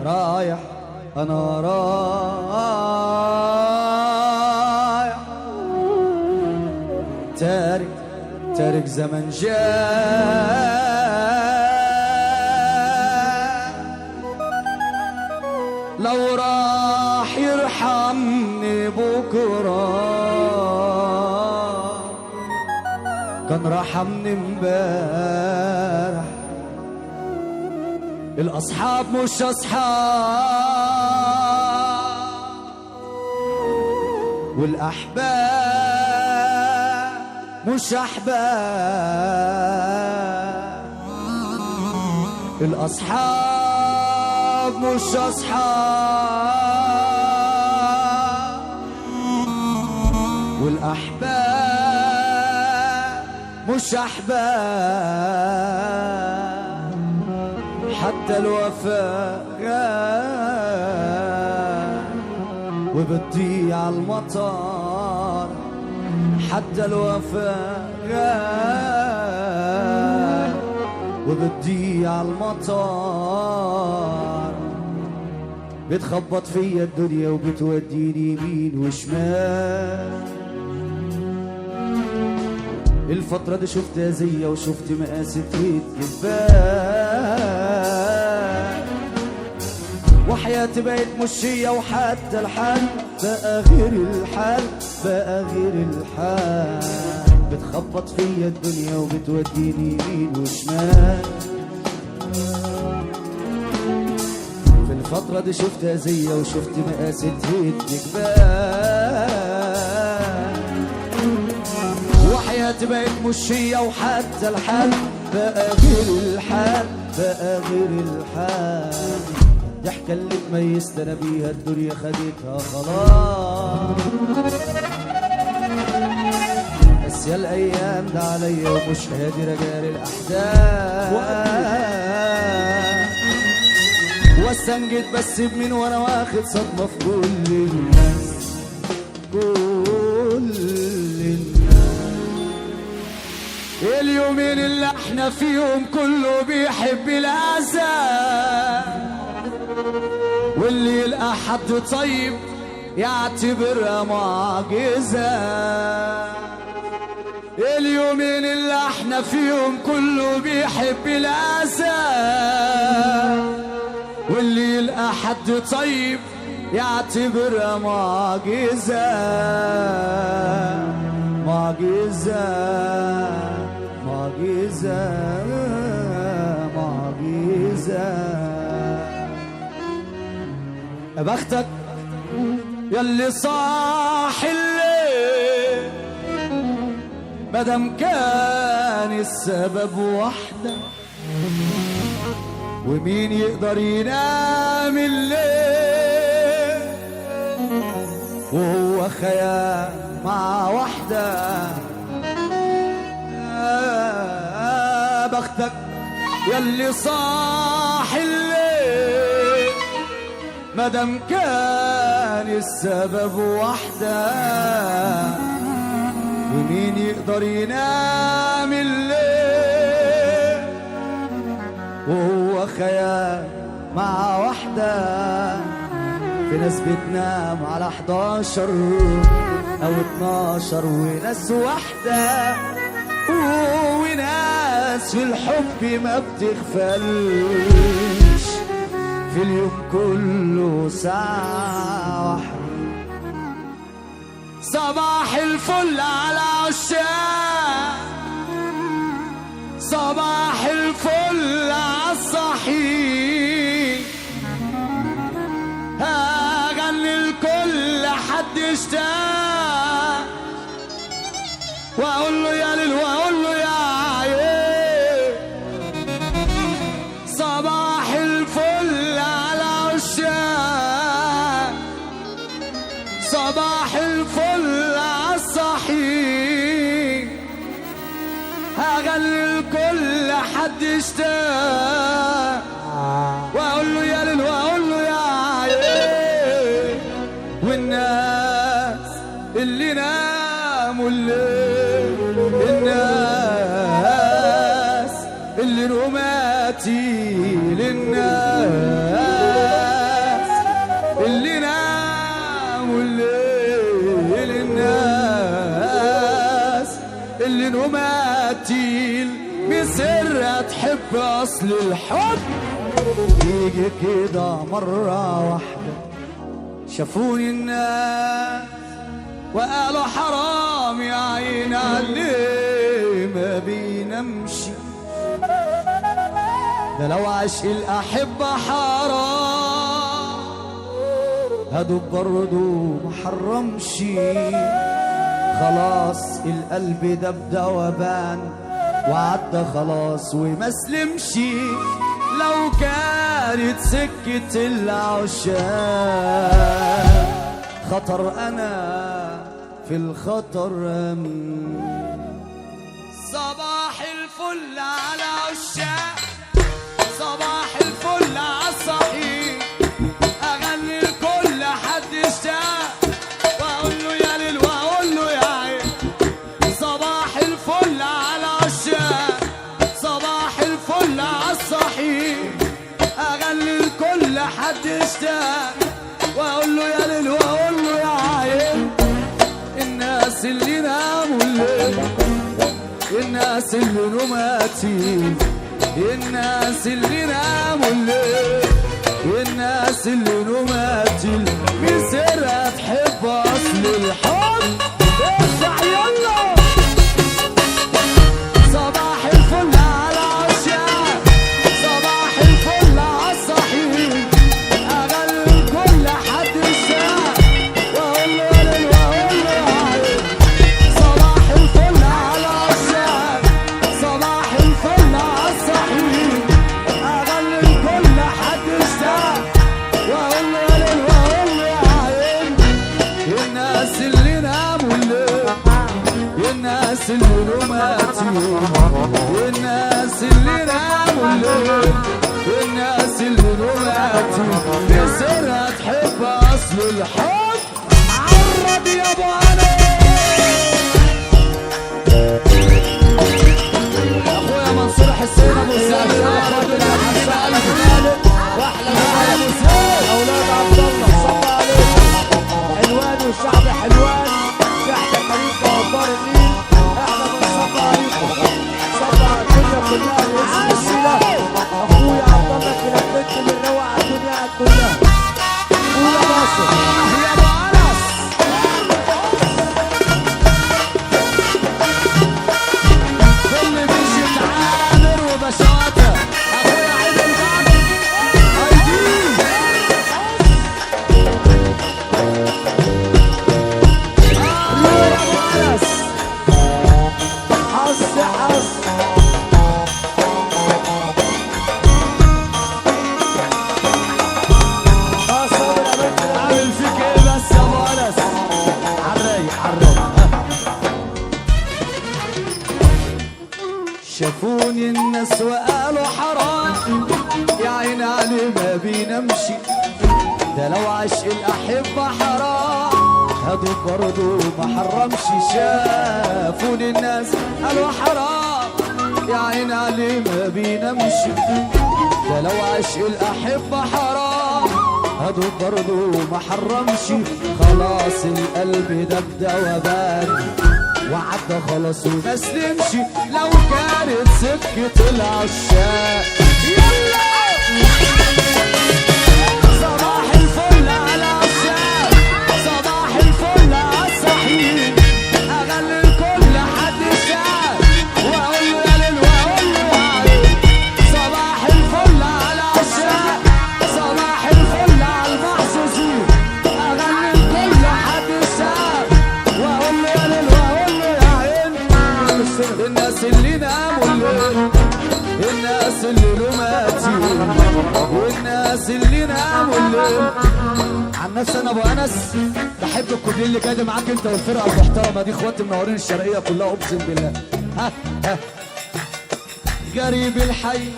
رايح أنا رايح تارك زمن جاء لو راح يرحمني بكرة كان رحمني امبارح. الأصحاب مش أصحاب والأحباب مش أحباب. الأصحاب مش أصحاب والأحباب مش أحباب. حتى الوفاء غاب وبتضيع المطار. حتى الوفاء غاب وبتضيع المطار. بتخبط فيا الدنيا وبتوديني يمين وشمال. الفترة دي شفت أذية وشفت مقاسي الجبال. وحياتي بقت مشية وحتى الحال بقى غير الحال بقى غير الحال. بتخبط فيا الدنيا وبتوديني يمين وشمال. في الفترة دي شفت أذية وشفت مقاسي الجبال. وحياتي بقت مشية وحتى الحال بقى غير الحال بقى غير الحال. ضحكة اللي تميزت انا بيها الدنيا خدتها خلاص. بس يا الايام ده عليا ومش قادر اجاري الاحداث. واستنجد بس بمين وانا واخد صدمة في كل الناس كل الناس. اليومين اللي احنا فيهم كله بيحب الأذى. واللي يلقى حد طيب يعتبرها معجزة. اليومين اللي احنا فيهم كله بيحب الأذى. واللي يلقى حد طيب يعتبرها معجزة. معجزة معجزة معجزة. يا بختك ياللي صاح الليل مادام كان السبب وحده. ومين يقدر ينام الليل وهو خيال مع وحده. يا بختك ياللي صاح الليل مادام كان السبب وحده. ومين يقدر ينام الليل وهو خيال مع وحده. في ناس بتنام على 11 أو 12 وناس وحده. وناس في الحب ما بتغفلش في اليوم كله ساعة واحدة. صباح الفل على عشاق. صباح الفل على الصحيح. هغني لكل حد يشتاق واقول له يا ليل واقول له يا عيال. صباح الفل على عشاق. صباح الفل على الصحيح. هغني لكل حد يشتاق واقول له يا ليل واقول له يا عيال. والناس اللي ناموا الليل. الناس اللي نوماتي للناس. اللي نوماتيل بسر تحب اصل الحب. يجي كده مرة واحدة شافوني الناس وقالوا حرام يا عين عليه ما بينامشي، ده لو عاش الأحبة حرام هدوب برضو محرمشي. خلاص القلب دب وبان وعدى خلاص ومسلمشي، لو كانت سكة العشاق خطر أنا في الخطر صباح الفل على عشاق، صباح الفل عالصحيح، أغني لكل حد اشتاق وأقول له يا ليل وأقول له يا عين. صباح الفل على عشاق، صباح الفل عالصحيح، أغني لكل حد اشتاق وأقول له يا ليل وأقول له يا عين. الناس اللي ناموا الليل، الناس اللي نوماتي، الناس اللي ناموا الليل، الناس اللي نوماتي بسرها تحب اصل الحب. اسمع يلا صباح الفل على عشاق، صباح الفل عالصحيح، اغلي كل حد الشاق واقول له يا ليل واقول له يا عين. صباح الفل على عشاق، صباح الفل عالصحيح، اغلي كل حد الشاق واقول له يا ليل واقول له يا عين. الناس اللي ناموا الليل، الناس اللي نوماتي، الناس اللي ناموا الليل، الناس اللي نوماتي بسرها تحب اصل الحب. عرض يا ابو علي اخويا منصور حسين ابو سعد راجل الحسان خالد واحلى ابو سعد اولاد عبد الله صلى عليك. حلوان والشعب حلوان تحت طريق وابار النيل، احنا بنصلي عليكم صلى على الدنيا كلها باسم الله. اخويا عبد الله كده بنت من روعه على الدنيا كلها. قول يا ناصر يا ابو انس كل بيجي تعامر وبشاطه. اخويا عيد البعض ايدين يا ابو انس حظ حظ عامل فيك ايه بس يا ابو انس؟ عالرايق عالرايق. شافوني الناس وقالوا حرام يا عين علي ما بينامشي، ده لو عشق الأحبة حرام هدوب برضو ما حرمش. شافوني الناس قالوا حرام يا عين علي ما بينامشي، ده لو عشق الأحبة حرام هدوب برضو ما حرمش. خلاص القلب دب وبان وعدى خلاص ومسلمش، لو كانت سكة العشاق. يلا صباح الفل على عشاق، صباح الفل عالصحيح، اغلي كل حد شاق واقول له يا ليل واقول له يا عين. صباح الفل على عشاق، صباح الفل عالمحظوظين، اغلي كل حد شاق واقول له يا ليل واقول له يا عين. الناس اللي ناموا الليل، الناس اللي نوماتي، والناس اللي ناموا الليل. عن نفسي انا ابو انس بحب الكوبليه اللي جاي معاك انت والفرقه المحترمه دي، اخواتي منورين الشرقيه كلها اقسم بالله. ها ها قريب الحي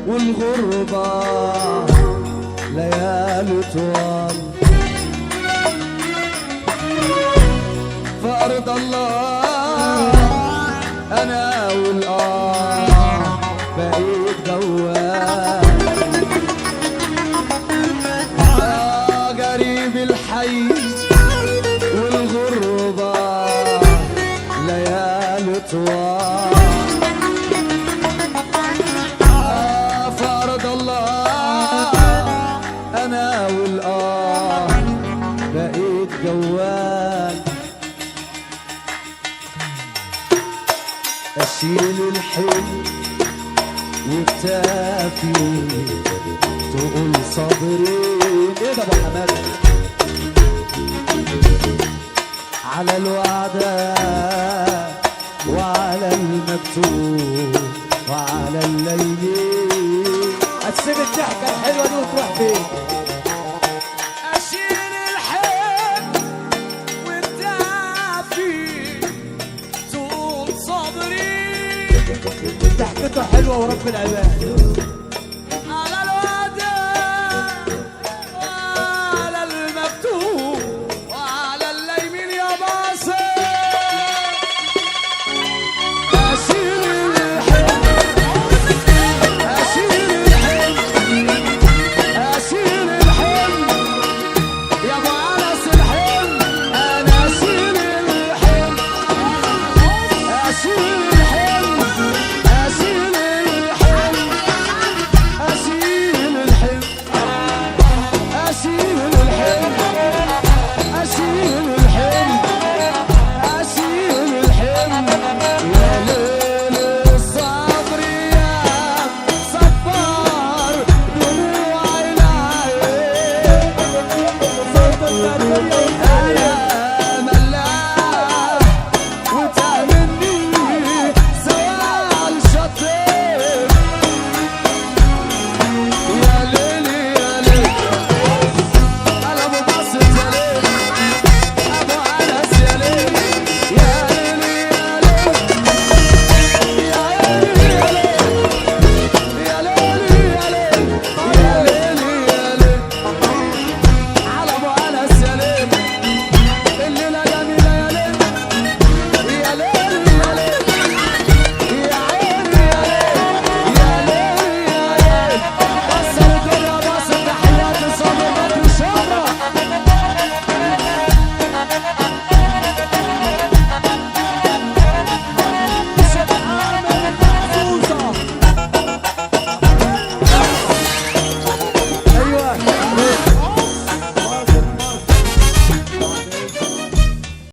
والغربه ليالي طوال في ارض الله، انا بقيت جوال. قريب الحي والغربة ليالي فيه تقول صابرين. ايه ده ابو حماده؟ على الوعدة وعلى المكتوب وعلى الليل. هتسيب الضحكة الحلوة دي وتروح فين؟ أشيل الحب وانت فيه تقول صبري. ضحكته حلوة ورب العباد.